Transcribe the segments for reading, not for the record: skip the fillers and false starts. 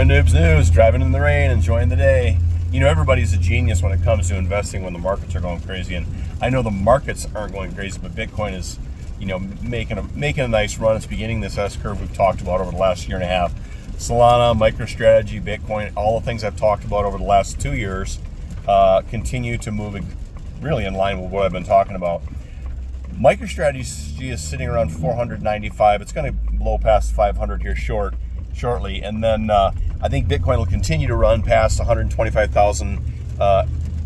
Crypto Noobs News, driving in the rain, enjoying the day. You know, everybody's a genius when it comes to investing when the markets are going crazy. And I know the markets aren't going crazy, but Bitcoin is, making a nice run. It's beginning this S-curve we've talked about over the last year and a half. Solana, MicroStrategy, Bitcoin, all the things I've talked about over the last 2 years continue to move really in line with what I've been talking about. MicroStrategy is sitting around 495. It's going to blow past 500 here shortly, and then I think Bitcoin will continue to run past 125,000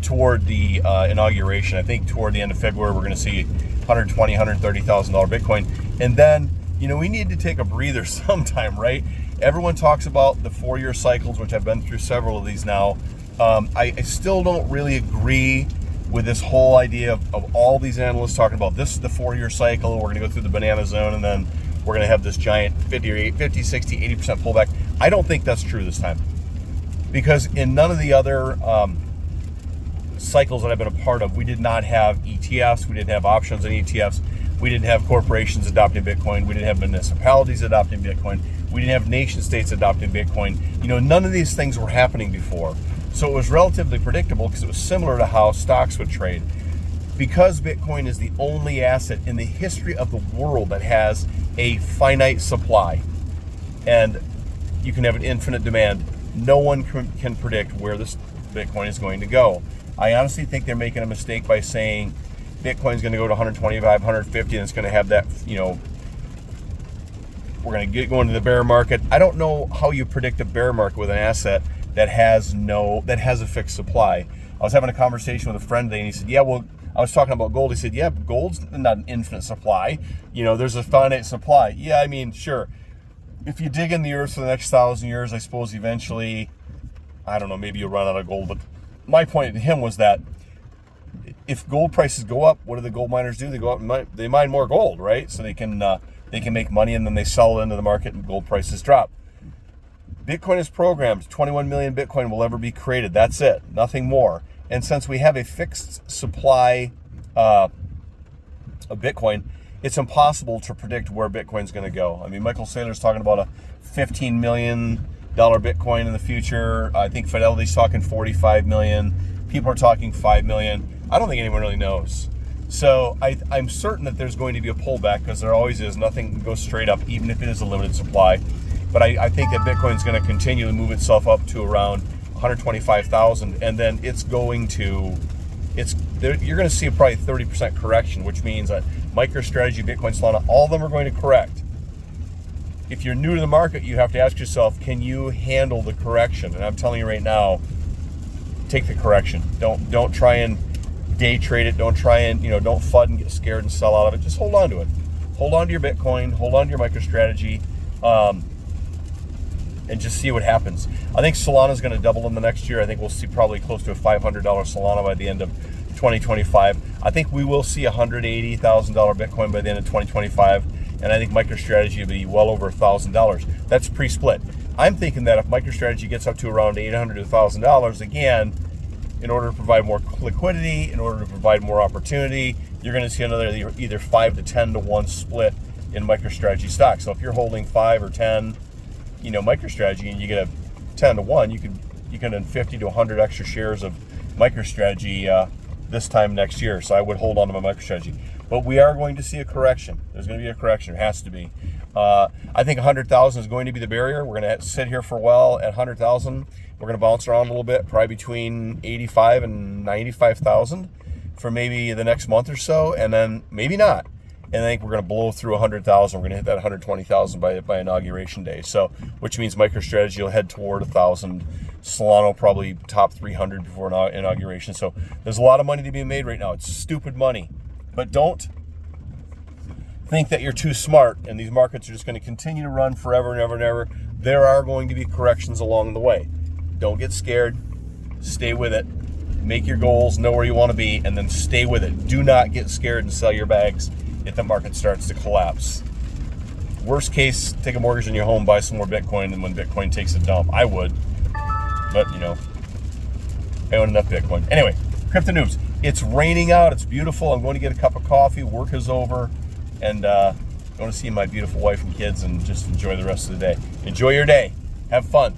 toward the inauguration. I think toward the end of February we're going to see $120,000, $130,000 Bitcoin, and then we need to take a breather sometime, right? Everyone talks about the 4-year cycles, which I've been through several of these now. I still don't really agree with this whole idea of all these analysts talking about this is the 4-year cycle. We're going to go through the banana zone, and then we're going to have this giant 50, 60, 80% pullback. I don't think that's true this time, because in none of the other cycles that I've been a part of, we did not have ETFs, we didn't have options on ETFs, we didn't have corporations adopting Bitcoin, we didn't have municipalities adopting Bitcoin, we didn't have nation states adopting Bitcoin. None of these things were happening before. So it was relatively predictable because it was similar to how stocks would trade. Because Bitcoin is the only asset in the history of the world that has a finite supply, and you can have an infinite demand, no one can predict where this Bitcoin is going to go. I honestly think they're making a mistake by saying Bitcoin's going to go to 125, 150, and it's going to have that, we're going to going to the bear market. I don't know how you predict a bear market with an asset that has a fixed supply. I was having a conversation with a friend today, and he said, yeah, well, I was talking about gold. He said, yeah, but gold's not an infinite supply. There's a finite supply. Yeah, I mean, sure. If you dig in the earth for the next 1,000 years, I suppose eventually, I don't know, maybe you'll run out of gold. But my point to him was that if gold prices go up, what do the gold miners do? They go out and they mine more gold, right? So they can make money, and then they sell it into the market, and gold prices drop. Bitcoin is programmed. 21 million Bitcoin will ever be created. That's it. Nothing more. And since we have a fixed supply of Bitcoin, it's impossible to predict where Bitcoin's going to go. I mean, Michael Saylor's talking about a $15 million Bitcoin in the future. I think Fidelity's talking 45 million. People are talking 5 million. I don't think anyone really knows. So I'm certain that there's going to be a pullback, because there always is. Nothing goes straight up, even if it is a limited supply. But I think that Bitcoin's going to continue to move itself up to around 125,000, and then you're going to see probably 30% correction, which means that MicroStrategy, Bitcoin, Solana, all of them are going to correct. If you're new to the market, you have to ask yourself, can you handle the correction? And I'm telling you right now, take the correction. Don't try and day trade it. Don't try and don't FUD and get scared and sell out of it. Just hold on to it. Hold on to your Bitcoin. Hold on to your MicroStrategy. And just see what happens. I think Solana is going to double in the next year. I think we'll see probably close to a $500 Solana by the end of 2025. I think we will see $180,000 Bitcoin by the end of 2025. And I think MicroStrategy will be well over $1,000. That's pre-split. I'm thinking that if MicroStrategy gets up to around $800 to $1,000, again, in order to provide more liquidity, in order to provide more opportunity, you're going to see another either 5 to 10 to 1 split in MicroStrategy stock. So if you're holding 5 or 10, MicroStrategy, and you get a 10 to 1, you can earn 50 to 100 extra shares of MicroStrategy this time next year. So I would hold on to my MicroStrategy. But we are going to see a correction. There's going to be a correction. There has to be. I think 100,000 is going to be the barrier. We're going to sit here for a while at 100,000. We're going to bounce around a little bit, probably between 85 and 95,000 for maybe the next month or so, and then maybe not. And I think we're going to blow through 100,000. We're going to hit that 120,000 by inauguration day. So, which means MicroStrategy will head toward 1,000. Solana will probably top 300 before inauguration. So there's a lot of money to be made right now. It's stupid money. But don't think that you're too smart and these markets are just going to continue to run forever and ever and ever. There are going to be corrections along the way. Don't get scared. Stay with it. Make your goals, know where you want to be, and then stay with it. Do not get scared and sell your bags if the market starts to collapse. Worst case, take a mortgage on your home, buy some more Bitcoin, and when Bitcoin takes a dump, I would. But, I own enough Bitcoin. Anyway, Crypto Noobs, it's raining out. It's beautiful. I'm going to get a cup of coffee. Work is over. And I want to see my beautiful wife and kids and just enjoy the rest of the day. Enjoy your day. Have fun.